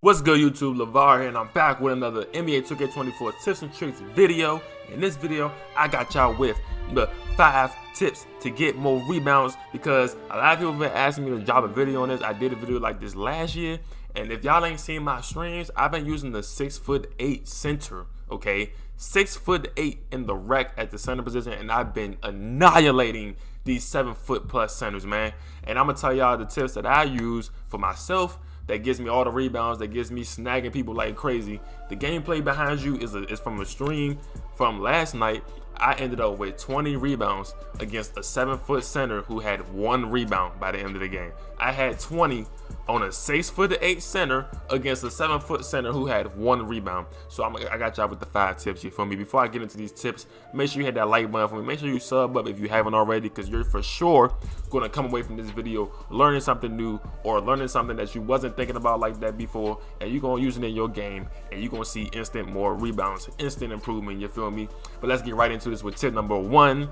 What's good, YouTube? Levahr here, and I'm back with another NBA 2K24 tips and tricks video. In this video, I got y'all with the 5 tips to get more rebounds, because a lot of people have been asking me to drop a video on this. I did a video like this last year, and if y'all ain't seen my streams, I've been using the 6'8" center, okay? 6'8" in the rec at the center position, and I've been annihilating these 7'+ centers, man. And I'm gonna tell y'all the tips that I use for myself that gives me all the rebounds, that gives me snagging people like crazy. The gameplay behind you is from a stream from last night. I ended up with 20 rebounds against a 7' center who had 1 rebound by the end of the game. I had 20 on a 6'8" center against a 7' center who had 1 rebound. So I got y'all with the 5 tips, you feel me? Before I get into these tips, make sure you hit that like button for me. Make sure you sub up if you haven't already, because you're for sure gonna come away from this video learning something new, or learning something that you wasn't thinking about like that before, and you're gonna use it in your game, and you're gonna see instant more rebounds, instant improvement, you feel me? But let's get right into this with tip number 1.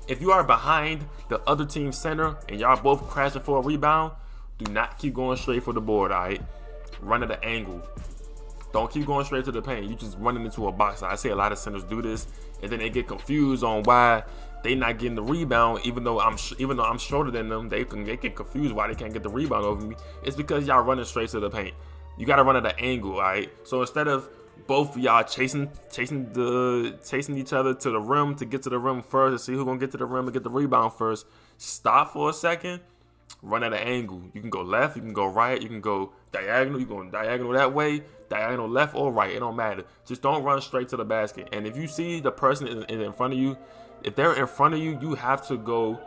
If you are behind the other team's center and y'all both crashing for a rebound, do not keep going straight for the board, all right? Run at an angle. Don't keep going straight to the paint. You just running into a box. I see a lot of centers do this, and then they get confused on why they not getting the rebound, even though I'm shorter than them. They get confused why they can't get the rebound over me. It's because y'all running straight to the paint. You gotta run at an angle, all right? So instead of both of y'all chasing each other to the rim to get to the rim first, to see who's gonna get to the rim and get the rebound first, stop for a second. Run at an angle. You can go left, you can go right, you can go diagonal. You going diagonal that way, diagonal left or right, it don't matter. Just don't run straight to the basket. And if you see the person is in front of you, if they're in front of you, you have to go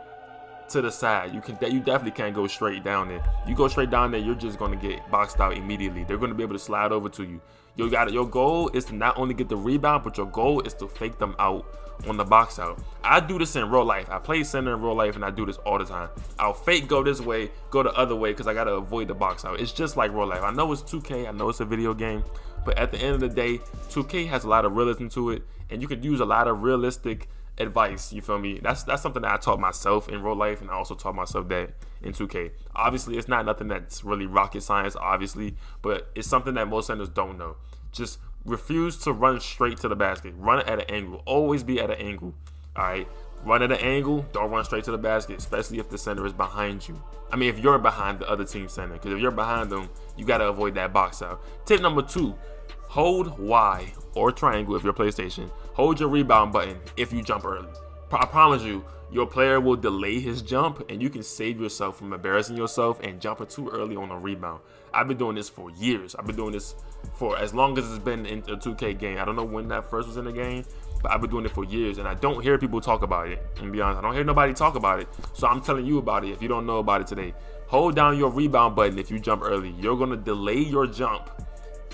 to the side. You definitely can't go straight down there. You go straight down there, you're just gonna get boxed out immediately. They're gonna be able to slide over to you. Your goal is to not only get the rebound, but your goal is to fake them out on the box out. I do this in real life. I play center in real life, and I do this all the time. I'll fake go this way, go the other way, because I gotta avoid the box out. It's just like real life. I know it's 2K, I know it's a video game, but at the end of the day, 2K has a lot of realism to it, and you could use a lot of realistic advice, you feel me? That's something that I taught myself in real life, and I also taught myself that in 2K. Obviously, it's not nothing that's really rocket science, obviously, but it's something that most centers don't know. Just refuse to run straight to the basket. Run at an angle. Always be at an angle. All right. Run at an angle. Don't run straight to the basket, especially if the center is behind you. I mean, if you're behind the other team center, because if you're behind them, you got to avoid that box out. Tip number 2, hold Y or triangle if you're PlayStation. Hold your rebound button if you jump early. I promise you, your player will delay his jump, and you can save yourself from embarrassing yourself and jumping too early on a rebound. I've been doing this for years. I've been doing this for as long as it's been in a 2K game. I don't know when that first was in the game, but I've been doing it for years, and I don't hear people talk about it. And be honest, I don't hear nobody talk about it. So I'm telling you about it if you don't know about it today. Hold down your rebound button if you jump early. You're gonna delay your jump.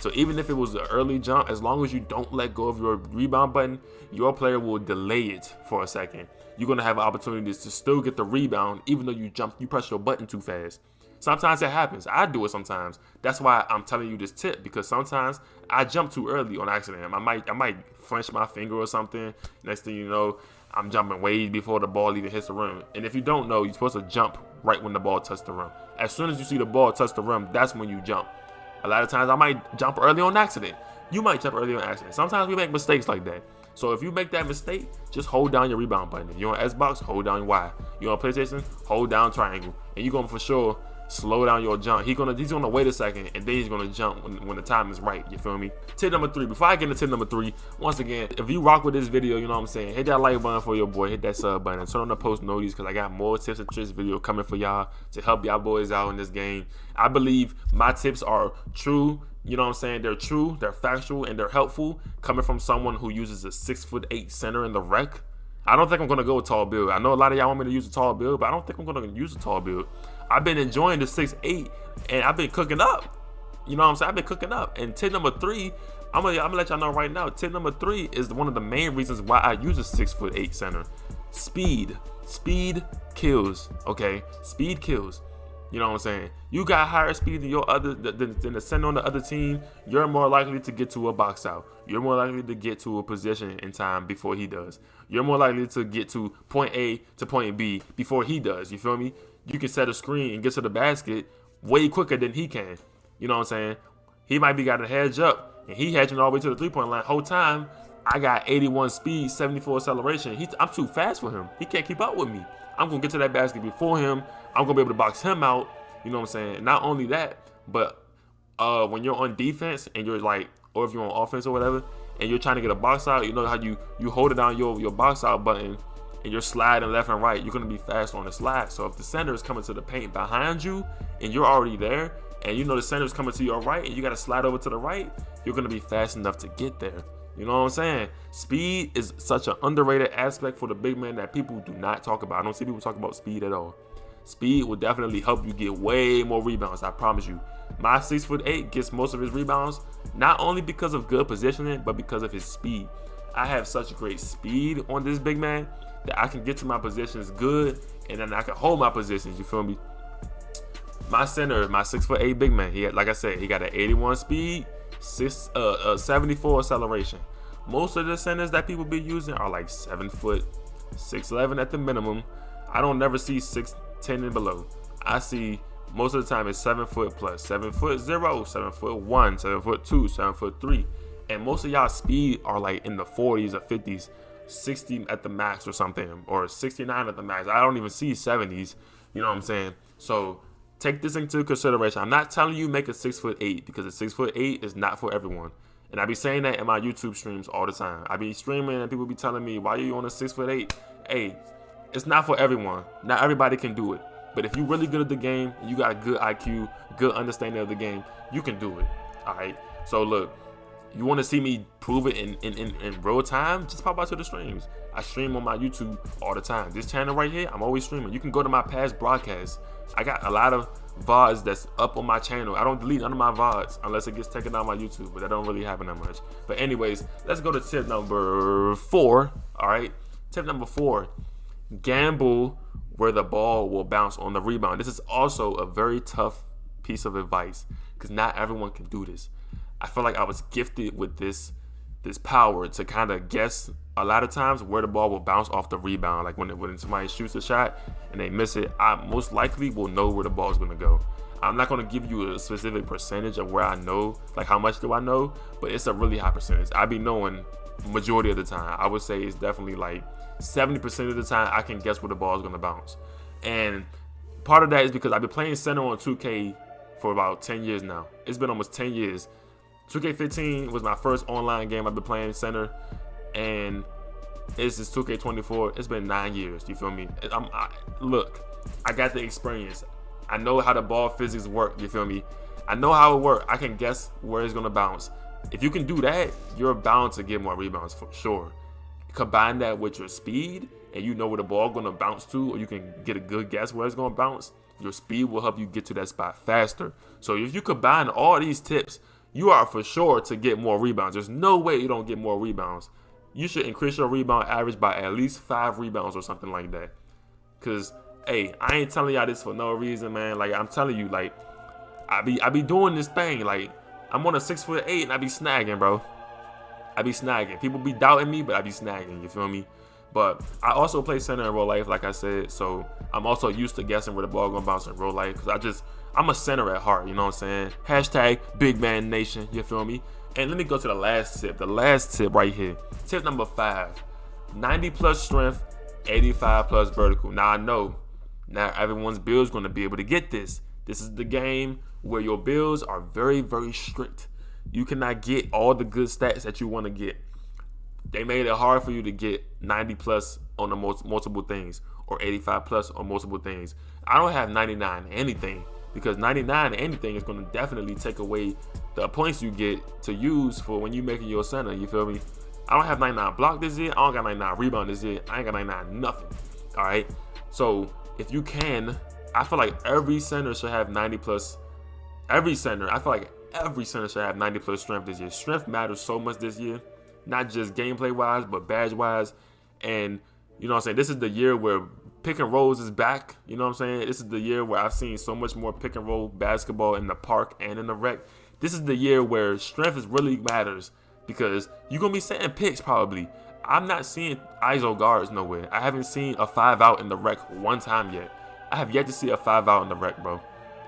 So even if it was an early jump, as long as you don't let go of your rebound button, your player will delay it for a second. You're gonna have opportunities to still get the rebound, even though you press your button too fast. Sometimes it happens. I do it sometimes. That's why I'm telling you this tip, because sometimes I jump too early on accident. I might French my finger or something. Next thing you know, I'm jumping way before the ball even hits the rim. And if you don't know, you're supposed to jump right when the ball touches the rim. As soon as you see the ball touch the rim, that's when you jump. A lot of times I might jump early on accident. You might jump early on accident. Sometimes we make mistakes like that. So if you make that mistake, just hold down your rebound button. If you're on Xbox, hold down Y. You're on PlayStation, hold down triangle. And you're going to for sure slow down your jump. He's gonna wait a second, and then he's gonna jump when the time is right. You feel me? Tip number 3. Before I get into tip number 3, once again, if you rock with this video, you know what I'm saying, hit that like button for your boy, hit that sub button, turn on the post notifications, because I got more tips and tricks video coming for y'all to help y'all boys out in this game. I believe my tips are true. You know what I'm saying? They're true, they're factual, and they're helpful, coming from someone who uses a 6'8" center in the rec. I don't think I'm gonna go with tall build. I know a lot of y'all want me to use a tall build, but I don't think I'm gonna use a tall build. I've been enjoying the 6'8", and I've been cooking up. You know what I'm saying? I've been cooking up. And tip number 3, I'm gonna let y'all know right now. Tip number 3 is one of the main reasons why I use a 6'8" center. Speed. Speed kills. Okay, speed kills. You know what I'm saying? You got higher speed than the center on the other team, you're more likely to get to a box out. You're more likely to get to a position in time before he does. You're more likely to get to point A to point B before he does. You feel me? You can set a screen and get to the basket way quicker than he can. You know what I'm saying? He might be got a hedge up, and he hedging all the way to the 3-point line. Whole time, I got 81 speed, 74 acceleration. I'm too fast for him. He can't keep up with me. I'm going to get to that basket before him. I'm going to be able to box him out. You know what I'm saying? Not only that, but when you're on defense and you're like, or if you're on offense or whatever, and you're trying to get a box out, you know how you hold it down your box out button and you're sliding left and right, you're going to be fast on the slide. So if the center is coming to the paint behind you and you're already there, and you know the center is coming to your right and you got to slide over to the right, you're going to be fast enough to get there. You know what I'm saying? Speed is such an underrated aspect for the big man that people do not talk about. I don't see people talk about speed at all. Speed will definitely help you get way more rebounds, I promise you. My 6'8" gets most of his rebounds, not only because of good positioning, but because of his speed. I have such great speed on this big man that I can get to my positions good, and then I can hold my positions, you feel me? My center, my 6'8" big man, he had, like I said, he got an 81 speed, 74 acceleration. Most of the centers that people be using are like 7 foot, 6'11" at the minimum. I don't never see 6'10" and below. I see most of the time it's 7 foot plus, 7 foot 0, 7 foot 1, 7 foot 2, 7 foot 3. And most of y'all speed are like in the 40s or 50s, 60 at the max or something, or 69 at the max. I don't even see 70s. You know what I'm saying? So take this into consideration. I'm not telling you make a 6'8" because a 6'8" is not for everyone. And I be saying that in my YouTube streams all the time. I be streaming and people be telling me, why are you on a 6'8"? Hey, it's not for everyone. Not everybody can do it. But if you're really good at the game, and you got a good IQ, good understanding of the game, you can do it. All right. So look, you want to see me prove it in real time? Just pop out to the streams. I stream on my YouTube all the time. This channel right here, I'm always streaming. You can go to my past broadcasts. I got a lot of VODs that's up on my channel. I don't delete none of my VODs unless it gets taken down my YouTube, but that don't really happen that much. But anyways, let's go to tip number 4. All right. Tip number 4, gamble where the ball will bounce on the rebound. This is also a very tough piece of advice because not everyone can do this. I feel like I was gifted with this power to kind of guess a lot of times where the ball will bounce off the rebound. Like when somebody shoots a shot and they miss it, I most likely will know where the ball is going to go. I'm not going to give you a specific percentage of where I know, like how much do I know, but it's a really high percentage. I be knowing majority of the time. I would say it's definitely like 70% of the time I can guess where the ball is going to bounce. And part of that is because I've been playing center on 2K for about 10 years now. It's been almost 10 years. 2K15 was my first online game I've been playing center, and it's just 2K24. It's been 9 years. You feel me? Look, I got the experience. I know how the ball physics work. You feel me? I know how it works. I can guess where it's gonna bounce. If you can do that, you're bound to get more rebounds for sure. Combine that with your speed, and you know where the ball gonna bounce to, or you can get a good guess where it's gonna bounce. Your speed will help you get to that spot faster. So if you combine all these tips, you are for sure to get more rebounds. There's no way you don't get more rebounds. You should increase your rebound average by at least 5 rebounds or something like that. Cause hey, I ain't telling y'all this for no reason, man. Like I'm telling you, like I be doing this thing. Like I'm on a 6'8" and I be snagging, bro. I be snagging. People be doubting me, but I be snagging. You feel me? But I also play center in real life, like I said. So I'm also used to guessing where the ball gonna bounce in real life. Cause I'm a center at heart, you know what I'm saying? Hashtag Big Man Nation, you feel me? And let me go to the last tip right here. Tip number 5, 90 plus strength, 85 plus vertical. Now I know not everyone's build is gonna be able to get this. This is the game where your builds are very, very strict. You cannot get all the good stats that you wanna get. They made it hard for you to get 90 plus on the multiple things, or 85 plus on multiple things. I don't have 99 anything, because 99 anything is going to definitely take away the points you get to use for when you making your center. You feel me? I don't have 99 block this year. I don't got 99 rebound this year. I ain't got 99 nothing. All right. So if you can, I feel like every center should have 90 plus. Every center, I feel like every center should have 90 plus strength this year. Strength matters so much this year, not just gameplay wise, but badge wise. And you know what I'm saying? This is the year where pick and rolls is back. You know what I'm saying? This is the year where I've seen so much more pick and roll basketball in the park and in the rec. This is the year where strength is really matters, because you're going to be setting picks probably. I'm not seeing ISO guards nowhere. I haven't seen a 5 out in the rec one time yet. I have yet to see a 5 out in the rec, bro.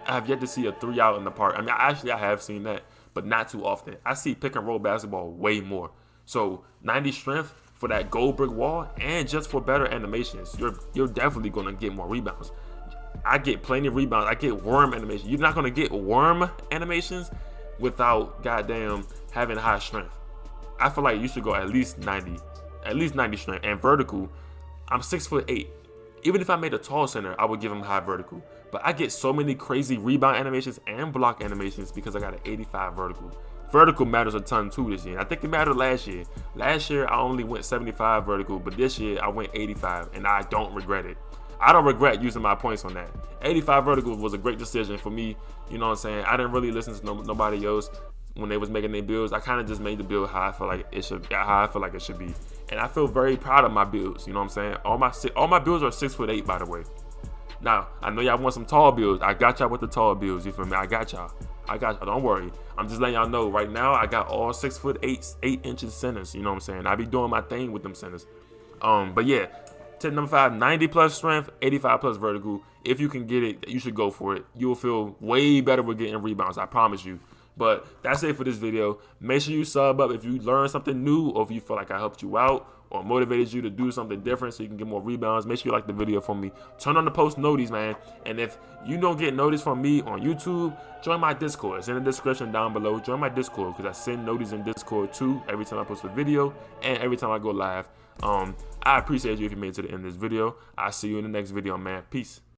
I have yet to see a 3 out in the park. I mean, actually, I have seen that, but not too often. I see pick and roll basketball way more. So 90 strength for that gold brick wall, and just for better animations, you're definitely gonna get more rebounds. I get plenty of rebounds. I get worm animation. You're not gonna get worm animations without goddamn having high strength. I feel like you should go at least 90 strength. And vertical, I'm 6'8". Even if I made a tall center, I would give him high vertical. But I get so many crazy rebound animations and block animations because I got an 85 vertical. Vertical matters a ton too this year. I think it mattered last year. Last year I only went 75 vertical, but this year I went 85, and I don't regret it. I don't regret using my points on that. 85 vertical was a great decision for me. You know what I'm saying? I didn't really listen to nobody else when they was making their builds. I kind of just made the build how I feel like it should be. And I feel very proud of my builds. You know what I'm saying? All my builds are 6'8", by the way. Now, I know y'all want some tall builds. I got y'all with the tall builds. You feel me? I got y'all. Don't worry. I'm just letting y'all know right now I got all 6'8", 8 inches centers. You know what I'm saying? I be doing my thing with them centers. But yeah, tip number 5, 90 plus strength, 85 plus vertical. If you can get it, you should go for it. You will feel way better with getting rebounds. I promise you. But that's it for this video. Make sure you sub up if you learned something new, or if you feel like I helped you out or motivated you to do something different so you can get more rebounds. Make sure you like the video for me. Turn on the post notice, man. And if you don't get notice from me on YouTube, join my Discord. It's in the description down below. Join my Discord, because I send notice in Discord too every time I post a video and every time I go live. I appreciate you if you made it to the end of this video. I'll see you in the next video, man. Peace.